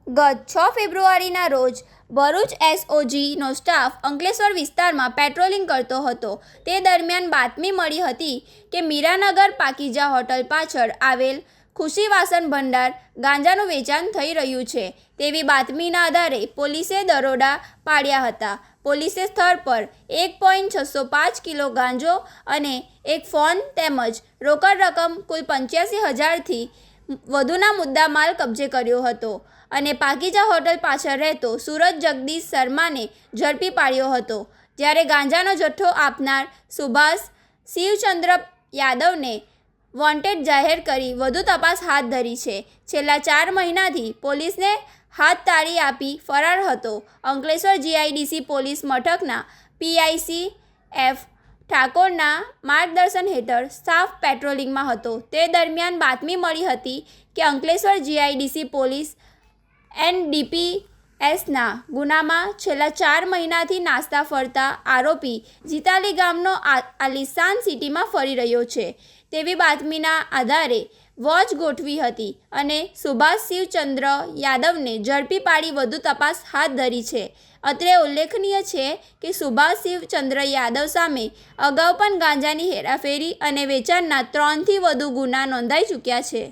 ગત 6 ફેબ્રુઆરીના રોજ ભરૂચ એસઓજીનો સ્ટાફ અંકલેશ્વર વિસ્તારમાં પેટ્રોલિંગ કરતો હતો. તે દરમિયાન બાતમી મળી હતી કે મીરાનગર પાકીઝા હોટલ પાછળ આવેલ ખુશી વાસણ ભંડાર ગાંજાનું વેચાણ થઈ રહ્યું છે તેવી બાતમીના આધારે પોલીસે દરોડા પાડ્યા હતા. પોલીસે સ્થળ પર 1.605 કિલો ગાંજો અને એક ફોન તેમજ રોકડ રકમ કુલ 85,000થી વધુના મુદ્દામાલ કબજે કર્યો હતો અને પાકીઝા હોટલ પાછળ રહેતો સુરજ જગદીશ શર્માને ઝડપી પાડ્યો હતો. જ્યારે ગાંજાનો જથ્થો આપનાર સુભાષ શિવચંદ્ર યાદવને વોન્ટેડ જાહેર કરી વધુ તપાસ હાથ ધરી છે. છેલ્લા 4 મહિનાથી પોલીસને હાથતાળી આપી ફરાર હતો. અંકલેશ્વર જીઆઈડીસી પોલીસ મથકના PICF ઠાકોરના માર્ગદર્શન હેઠળ સ્ટાફ પેટ્રોલિંગમાં હતો. તે દરમિયાન બાતમી મળી હતી કે અંકલેશ્વર જીઆઈડીસી પોલીસ NDPSના ગુનામાં છેલ્લા 4 મહિનાથી નાસ્તા ફરતા આરોપી જીતાલી ગામનો આલિશાન સિટીમાં ફરી રહ્યો છે તેવી બાતમીના આધારે વોચ ગોઠવી હતી અને સુભાષ શિવચંદ્ર યાદવને ઝડપી પાડી વધુ તપાસ હાથ ધરી છે. અત્રે ઉલ્લેખનીય છે કે સુભાષ શિવચંદ્ર યાદવ સામે અગાઉ પણ ગાંજાની હેરાફેરી અને વેચાણના 3થી વધુ ગુના નોંધાઈ ચૂક્યા છે.